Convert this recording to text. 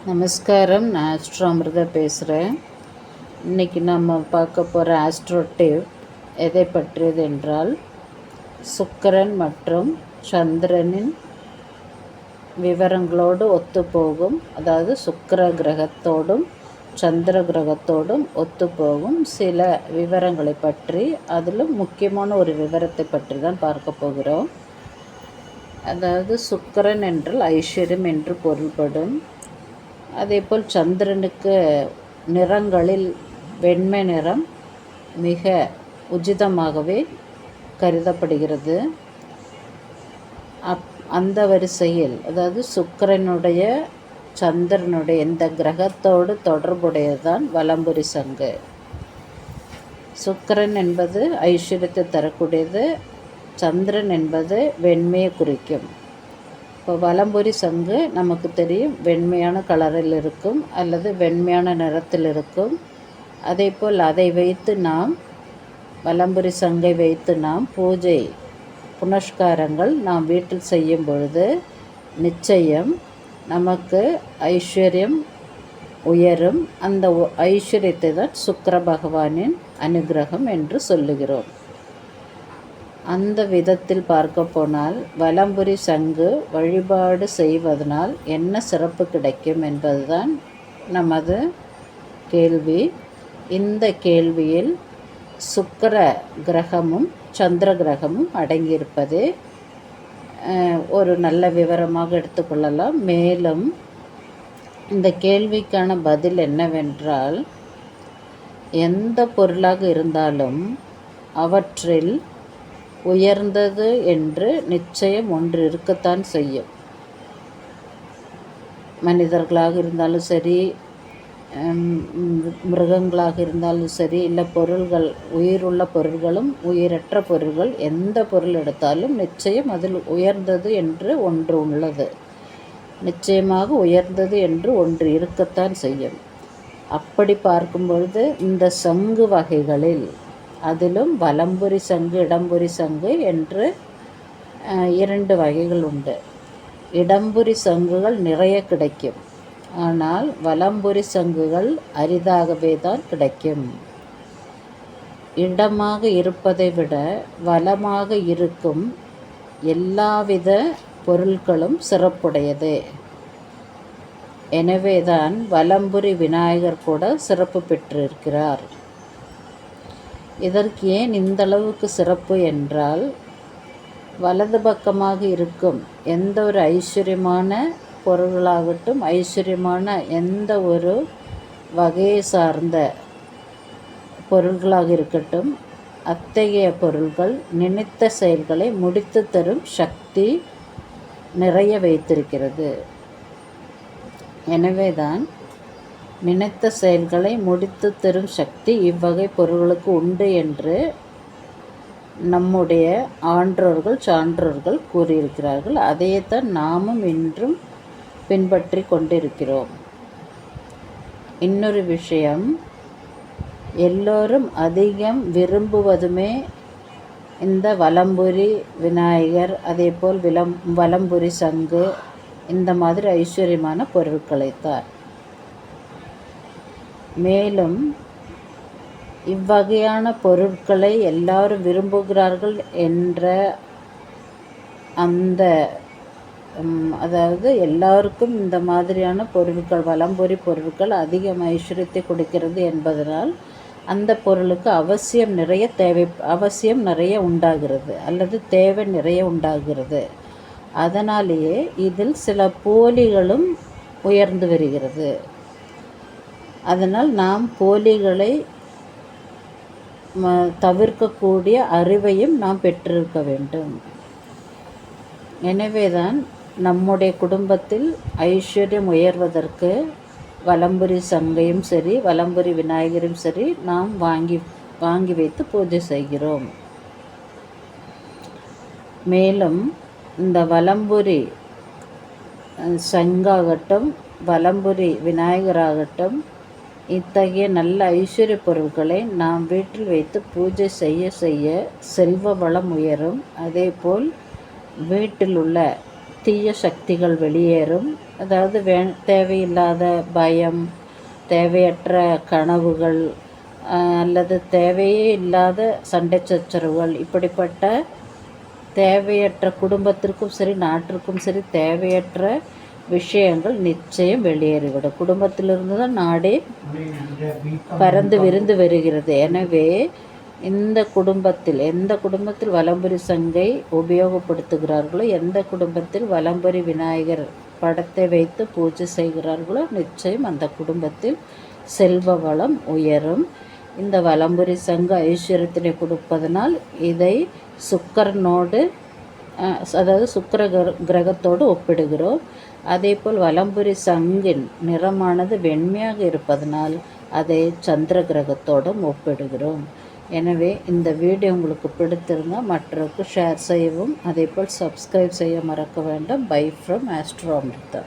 நமஸ்காரம். நான் ஆஸ்ட்ரோ அமிர்தா பேசுகிறேன். இன்றைக்கி நம்ம பார்க்க போகிற ஆஸ்ட்ரோ டிப் எதை பற்றியது என்றால், சுக்கிரன் மற்றும் சந்திரனின் விவரங்களோடு ஒத்துப்போகும், அதாவது சுக்கிர கிரகத்தோடும் சந்திர கிரகத்தோடும் ஒத்துப்போகும் சில விவரங்களை பற்றி, அதிலும் முக்கியமான ஒரு விவரத்தை பற்றி தான் பார்க்க போகிறோம். அதாவது சுக்கிரன் என்றால் ஐஸ்வர்யம் என்று பொருள்படும். அதேபோல் சந்திரனுக்கு நிறங்களில் வெண்மை நிறம் மிக உச்சிதமாகவே கருதப்படுகிறது. அந்த வரிசையில், அதாவது சுக்கிரனுடைய சந்திரனுடைய இந்த கிரகத்தோடு தொடர்புடையதுதான் வலம்புரி சங்கு. சுக்கிரன் என்பது ஐஸ்வர்யத்தை தரக்கூடியது, சந்திரன் என்பது வெண்மையை குறிக்கும். இப்போ வலம்புரி சங்கு நமக்கு தெரியும், வெண்மையான கலரில் இருக்கும் அல்லது வெண்மையான நிறத்தில் இருக்கும். அதேபோல் அதை வைத்து நாம் வலம்புரி சங்கை வைத்து நாம் பூஜை புனஸ்காரங்கள் நாம் வீட்டில் செய்யும் பொழுது நிச்சயம் நமக்கு ஐஸ்வர்யம் உயரும். அந்த ஐஸ்வர்யத்தை தான் சுக்கிர பகவானின் அனுகிரகம் என்று சொல்லுகிறோம். அந்த விதத்தில் பார்க்க போனால் வலம்புரி சங்கு வழிபாடு செய்வதனால் என்ன சிறப்பு கிடைக்கும் என்பதுதான் நமது கேள்வி. இந்த கேள்வியில் சுக்கிர கிரகமும் சந்திர கிரகமும் அடங்கியிருப்பது ஒரு நல்ல விவரமாக எடுத்துக்கொள்ளலாம். மேலும் இந்த கேள்விக்கான பதில் என்னவென்றால், எந்த பொருளாக இருந்தாலும் அவற்றில் உயர்ந்தது என்று நிச்சயம் ஒன்று இருக்கத்தான் செய்யும். மனிதர்களாக இருந்தாலும் சரி, மிருகங்களாக இருந்தாலும் சரி, இல்லை பொருள்கள், உயிருள்ள பொருள்களும் உயிரற்ற பொருள்கள், எந்த பொருள் எடுத்தாலும் நிச்சயம் அதில் உயர்ந்தது என்று ஒன்று உள்ளது. நிச்சயமாக உயர்ந்தது என்று ஒன்று இருக்கத்தான் செய்யும். அப்படி பார்க்கும் பொழுது இந்த சங்கு வகைகளில் அதிலும் வலம்புரி சங்கு இடம்புரி சங்கு என்று இரண்டு வகைகள் உண்டு. இடம்புரி சங்குகள் நிறைய கிடைக்கும், ஆனால் வலம்புரி சங்குகள் அரிதாகவே தான் கிடைக்கும். இடமாக இருப்பதை விட வலமாக இருக்கும் எல்லாவித பொருட்களும் சிறப்புடையது. எனவேதான் வலம்புரி விநாயகர் கூட சிறப்பு பெற்றிருக்கிறார். இதற்கு ஏன் இந்தளவுக்கு சிறப்பு என்றால், வலது பக்கமாக இருக்கும் எந்த ஒரு ஐஸ்வர்யமான பொருள்களாகட்டும், ஐஸ்வர்யமான எந்த ஒரு வகையை சார்ந்த பொருள்களாக இருக்கட்டும், அத்தகைய பொருள்கள் நினைத்த செயல்களை முடித்து தரும் சக்தி நிறைய வைத்திருக்கிறது. எனவேதான் நினைத்த செயல்களை முடித்து தரும் சக்தி இவ்வகை பொருள்களுக்கு உண்டு என்று நம்முடைய ஆன்றோர்கள் சான்றோர்கள் கூறியிருக்கிறார்கள். அதையேத்தான் நாமும் இன்றும் பின்பற்றி கொண்டிருக்கிறோம். இன்னொரு விஷயம், எல்லோரும் அதிகம் விரும்புவதுமே இந்த வலம்புரி விநாயகர், அதேபோல் வலம்புரி சங்கு, இந்த மாதிரி ஐஸ்வர்யமான பொருட்களைத்தான். மேலும் இவ்வகையான பொருட்களை எல்லாரும் விரும்புகிறார்கள் என்ற அந்த அதாவது எல்லாருக்கும் இந்த மாதிரியான பொருட்கள், வலம்புரி பொருட்கள் அதிகம் ஐஸ்வர்யத்தை கொடுக்கிறது என்பதனால் அந்த பொருளுக்கு அவசியம் நிறைய உண்டாகிறது அல்லது தேவை நிறைய உண்டாகிறது. அதனாலேயே இதில் சில போலிகளும் உயர்ந்து வருகிறது. அதனால் நாம் போலிகளை தவிர்க்கக்கூடிய அறிவையும் நாம் பெற்றிருக்க வேண்டும். எனவேதான் நம்முடைய குடும்பத்தில் ஐஸ்வர்யம் உயர்வதற்கு வலம்புரி சங்கையும் சரி, வலம்புரி விநாயகரும் சரி நாம் வாங்கி வைத்து பூஜை செய்கிறோம். மேலும் இந்த வலம்புரி சங்காகட்டும், வலம்புரி விநாயகராகட்டும், இத்தகைய நல்ல ஐஸ்வர்ய பொருட்களை நாம் வீட்டில் வைத்து பூஜை செய்ய செல்வ வளம் உயரும். அதேபோல் வீட்டில் உள்ள தீய சக்திகள் வெளியேறும். அதாவது தேவையில்லாத பயம், தேவையற்ற கனவுகள், அல்லது தேவையே இல்லாத சண்டை சச்சரவுகள், இப்படிப்பட்ட தேவையற்ற குடும்பத்திற்கும் சரி நாட்டிற்கும் சரி தேவையற்ற விஷயங்கள் நிச்சயம் வெளியேறிவிடும். குடும்பத்திலிருந்து தான் நாடே பறந்து விரிந்து வருகிறது. எனவே எந்த குடும்பத்தில் வலம்புரி சங்கை உபயோகப்படுத்துகிறார்களோ, எந்த குடும்பத்தில் வலம்புரி விநாயகர் படத்தை வைத்து பூஜை செய்கிறார்களோ, நிச்சயம் அந்த குடும்பத்தில் செல்வ வளம் உயரும். இந்த வலம்புரி சங்கு ஐஸ்வர்யத்தினை கொடுப்பதனால் இதை சுக்கரனோடு, அதாவது சுக்கிர கிரகத்தோடு ஒப்பிடுகிறோம். அதேபோல் வலம்புரி சங்கின் நிறமானது வெண்மையாக இருப்பதனால் அதை சந்திர கிரகத்தோடும் ஒப்பிடுகிறோம். எனவே இந்த வீடியோ உங்களுக்கு பிடித்திருந்தால் மற்றவருக்கு ஷேர் செய்யவும், அதேபோல் சப்ஸ்கிரைப் செய்ய மறக்க வேண்டாம். Bye from astro Amrita.